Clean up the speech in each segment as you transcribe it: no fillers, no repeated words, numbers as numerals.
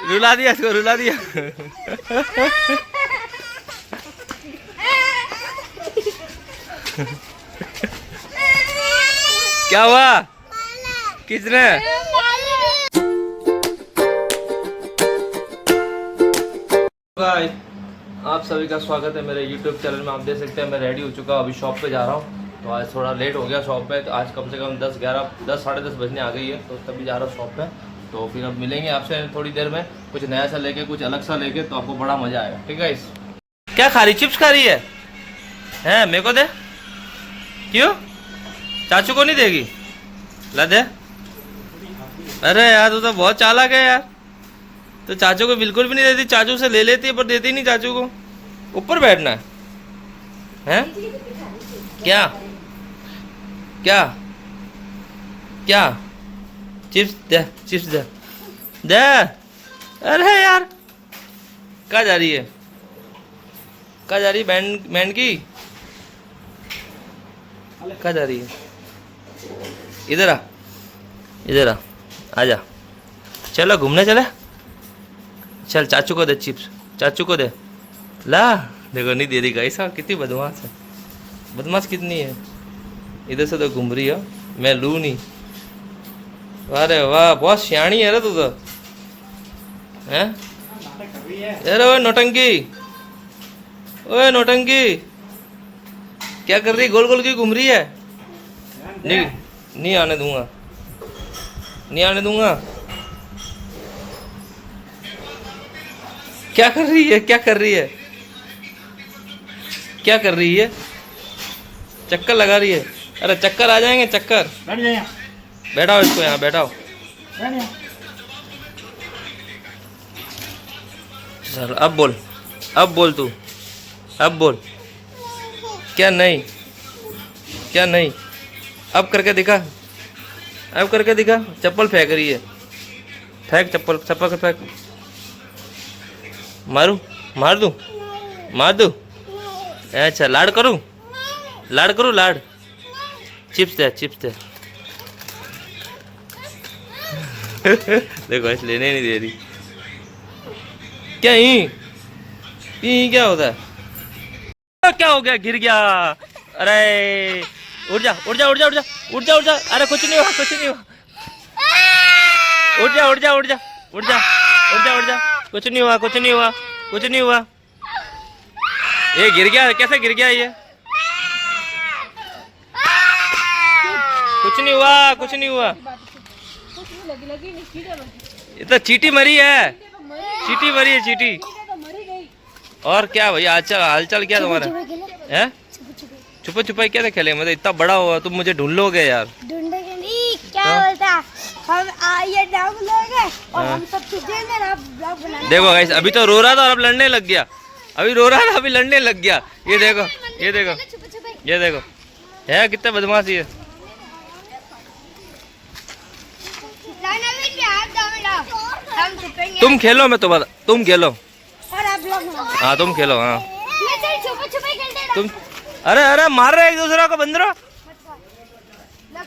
रुला दिया इसको, रुला दिया। क्या हुआ? किसने? भाई आप सभी का स्वागत है मेरे YouTube चैनल में। आप देख सकते हैं मैं रेडी हो चुका हूँ, अभी शॉप पे जा रहा हूँ। तो आज थोड़ा लेट हो गया शॉप पे, तो आज कम से कम 10 साढ़े 10 बजने आ गई है, तो तभी जा रहा हूँ शॉप पे। तो फिर अब मिलेंगे आपसे थोड़ी देर में, कुछ नया सा लेके, कुछ अलग सा लेके, तो आपको बड़ा मजा आएगा। ठीक है। इस क्या खा रही? चिप्स खा रही है? हैं, मेरे को दे। क्यों? चाचू को नहीं देगी? ला दे। अरे यार तू तो बहुत चालाक है यार, तो चाचू को बिल्कुल भी नहीं देती। चाचू से ले लेती है पर देती नहीं चाचू को। ऊपर बैठना है हैं? क्या क्या क्या? चिप्स दे, चिप्स दे दे। अरे यार कहाँ जा रही है? कहाँ जा रही है? बैंड की कहाँ जा रही है? इधर आ, इधर आ, आजा। चलो घूमने चले। चल चाचू को दे चिप्स, चाचू को दे। ला देखो, नहीं दे रही गाइस। कितनी बदमाश है, बदमाश कितनी है। इधर से तो घूम रही हो, मैं लूँ नहीं। अरे वाह, बहुत सियाणी है रे तू तो। हैं? अरे ओए नौटंकी, ओए नौटंकी, क्या कर रही? गोल गोल क्यों घूम रही है? नहीं, नहीं आने दूंगा, नहीं आने दूंगा। क्या कर रही है? क्या कर रही है? क्या कर रही है? चक्कर लगा रही है। अरे चक्कर आ जाएंगे, चक्कर। बैठाओ इसको यहाँ, बैठाओ। चल अब बोल, अब बोल तू, अब बोल। क्या नहीं? क्या नहीं? अब करके दिखा, अब करके दिखा। चप्पल फेंक रही है, फेंक चप्पल, चप्पल फेंक। मारू? मार दूँ? मार दूँ? अच्छा लाड करूँ, लाड करूँ, लाड। चिप्स दे, चिप्स दे। देखो ऐसे लेने नहीं दे रही। क्या ही क्या होता है? क्या हो गया? गिर गया? अरे उठ जा, उठ जा, उठ जा, उठ जा, उठ जा, उठ जा। अरे कुछ नहीं हुआ, कुछ नहीं हुआ। उठ जा, उठ जा, उठ जा, उठ जा, उठ जा, उठ जा। कुछ नहीं हुआ, कुछ नहीं हुआ, कुछ नहीं हुआ। ये गिर गया? कैसे गिर गया ये? कुछ नहीं हुआ, कुछ नहीं हुआ। ये तो चीटी मरी है, चीटी मरी है, चीटी। और क्या भैया हालचाल क्या तुम्हारा है? छुपा छुपाई क्या खेले? मतलब इतना बड़ा हुआ तुम मुझे ढूंढ लोगे यार। ढूंढेंगे नहीं, क्या बोलता, हम ये डाउन लोगे और हम सब देंगे ना, ब्लॉग बनाने। देखो गाइस, अभी तो रो रहा था और अब लड़ने लग गया। अभी रो रहा था, अभी लड़ने लग गया। ये देखो, ये देखो, ये देखो, है कितना बदमाश ये। तुम खेलो, मैं तो बता, तुम खेलो। हाँ तुम खेलो। हाँ तुम, अरे अरे मार रहे एक दूसरे को बंदरो,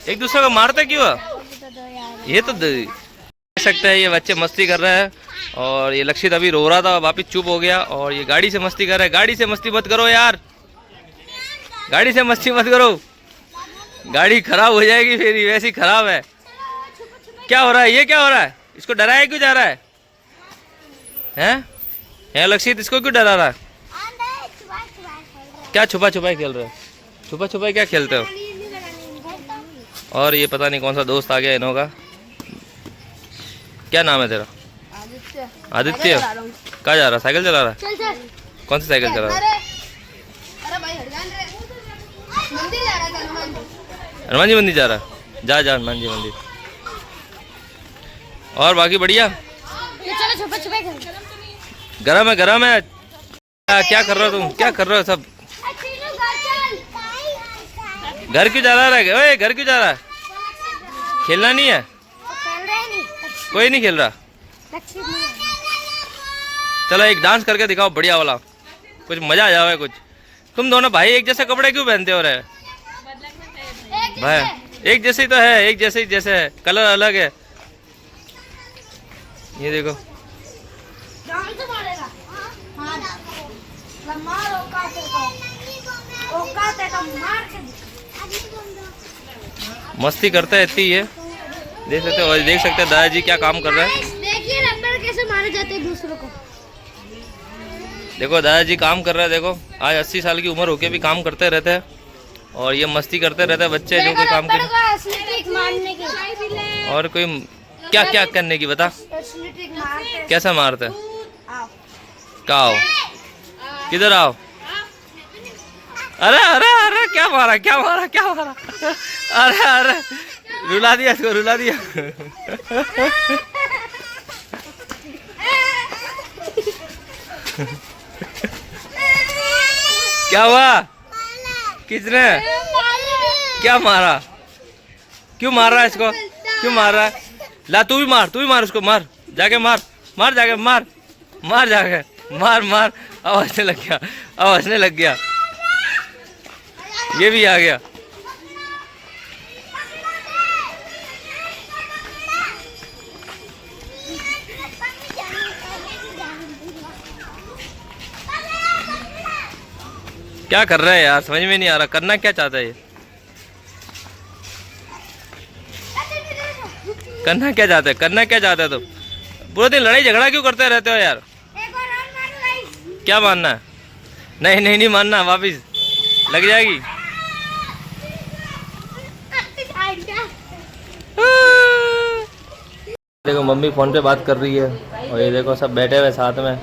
एक दूसरे को मारते क्यों? ये तो देख सकते हैं, ये बच्चे मस्ती कर रहे हैं। और ये लक्षित अभी रो रहा था, वापिस चुप हो गया। और ये गाड़ी से मस्ती कर रहा है। गाड़ी से मस्ती मत करो यार, गाड़ी से मस्ती मत करो, गाड़ी खराब हो जाएगी फिर, वैसी खराब है। क्या हो रहा है? ये क्या हो रहा है? इसको डराया क्यों जा रहा है? हैं लक्षित, इसको क्यों डरा रहा है? क्या छुपा छुपाई खेल रहे हो? छुपा छुपाई क्या खेलते हो? और ये पता नहीं कौन सा दोस्त आ गया इन्हों का। क्या नाम है तेरा? आदित्य। कहाँ जा रहा? साइकिल चला रहा है? कौन सी साइकिल चला रहा है? हनुमान जी मंदिर जा रहा है? जा जा हनुमान जी मंदिर। और बाकी बढ़िया? गरम है, गरम है। क्या कर रहे हो तुम? क्या कर रहे हो सब? घर क्यों जा रहा है? ओए घर क्यों जा रहा है? खेलना नहीं है? कोई नहीं खेल रहा? चलो एक डांस करके दिखाओ बढ़िया वाला, कुछ मजा आ जाए कुछ। तुम दोनों भाई एक जैसे कपड़े क्यों पहनते हो रहे? भाई एक जैसे ही तो है, एक जैसे ही जैसे है, कलर अलग है। ये देखो हाँ मार औकात है तो मार के मस्ती करते हैं इतनी ये देख सकते हो। देख सकते हैं दादाजी क्या काम कर रहे हैं। देखिए रबर कैसे मारे जाते हैं दूसरों को। देखो दादाजी काम कर रहे हैं। देखो आज 80 साल की उम्र होके भी काम करते रहते हैं और ये मस्ती करते रहते हैं बच्चे जो कोई काम कर मारने की और कोई क्या क्या करने की बता कैसे मारते हैं। कहाँ आओ किधर आओ। अरे अरे अरे क्या मारा क्या मारा क्या मारा। अरे अरे रुला दिया इसको रुला दिया। क्या हुआ किसने क्या मारा क्यों मार रहा है इसको क्यों मार रहा है। ला तू भी मार उसको मार जाके मार जाके मार जाके मार। अब हंसने लग गया ये भी आ गया। क्या कर रहा है यार समझ में नहीं आ रहा करना क्या चाहता है ये। करना क्या चाहता है तो पूरे दिन लड़ाई झगड़ा क्यों करते रहते हो यार। क्या मानना है नहीं मानना वापिस लग जाएगी। देखो मम्मी फोन पे बात कर रही है और ये देखो सब बैठे हुए साथ में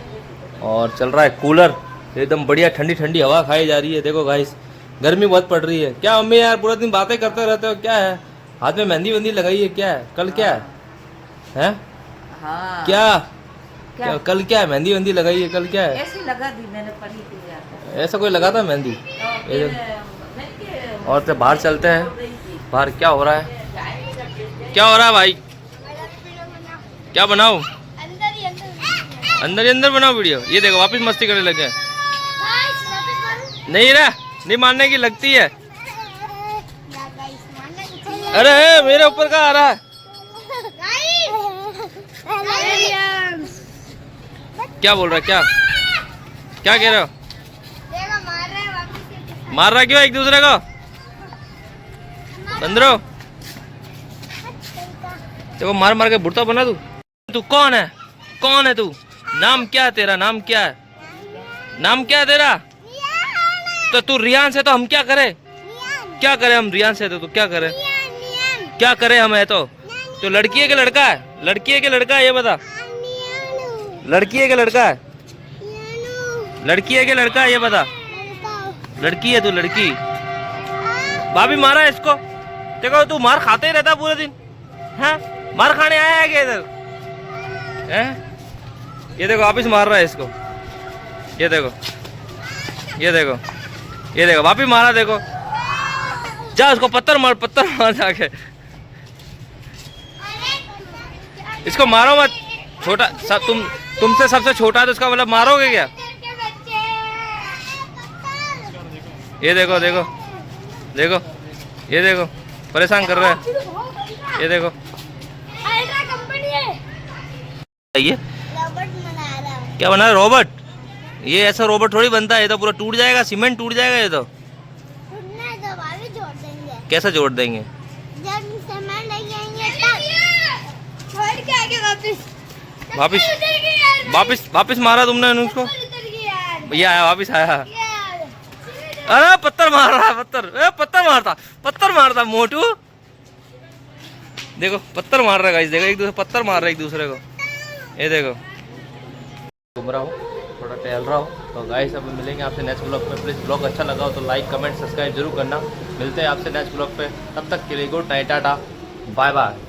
और चल रहा है कूलर एकदम बढ़िया ठंडी ठंडी हवा खाई जा रही है। देखो गाइस गर्मी बहुत पड़ रही है। क्या मम्मी यार पूरा दिन बातें करते रहते हो क्या है हाथ में मेहंदी वेंदी लगाई है क्या है कल क्या है हाँ। क्या कल क्या है मेहंदी वेंदी लगाई है कल क्या है। ऐसी लगा दी मैंने पढ़ी थी ऐसा कोई लगाता मेहंदी। और तो बाहर चलते हैं बाहर क्या हो रहा है भाई क्या बनाओ अंदर बनाओ वीडियो। ये देखो वापस मस्ती करने लगे। नहीं मानने की लगती है। अरे मेरे ऊपर का आ रहा है क्या बोल रहा है क्या कह रहे हो। मार रहा क्यों एक दूसरे को बंदरो। देखो मार के बुढ़ता बना तू कौन है तू नाम क्या है तेरा नाम क्या है तेरा। तो तू रियान से तो हम क्या करें हम रियान से तो क्या करें हम है तो लड़की है कि लड़का है ये बता। लड़की है कि लड़का है ये बता। लड़की है तू लड़की। भाभी मारा है इसको। देखो तू मार खाते ही रहता पूरे दिन है मार खाने आया है क्या इधर हैं। ये देखो वापिस मार रहा है इसको। ये देखो वापिस मारा। देखो जा उसको पत्थर मार जाके इसको मारो मत। छोटा सब तुमसे सबसे छोटा है तो उसका मतलब मारोगे क्या। ये देखो ये देखो परेशान कर रहा है। ये देखो ये क्या बना रोबोट। ये ऐसा रोबोट थोड़ी बनता है। ये तो पूरा टूट जाएगा सीमेंट टूट जाएगा। ये तो कैसे जोड़ देंगे वापिस मारा तुमने उसको। भैया आया वापिस आया। अरे पत्थर मार रहा है पत्थर मारता मोटू। देखो पत्थर मार रहा है गाइस। देखो एक दूसरे पत्थर मार रहा है एक दूसरे को। ये देखो घूम रहा हूँ थोड़ा टहल रहा हूँ। तो गाइस अब मिलेंगे आपसे नेक्स्ट ब्लॉग में। प्लीज़ ब्लॉग अच्छा लगा हो तो लाइक कमेंट सब्सक्राइब जरूर करना। मिलते हैं आपसे नेक्स्ट ब्लॉग पे। तब तक के लिए good night tata bye bye.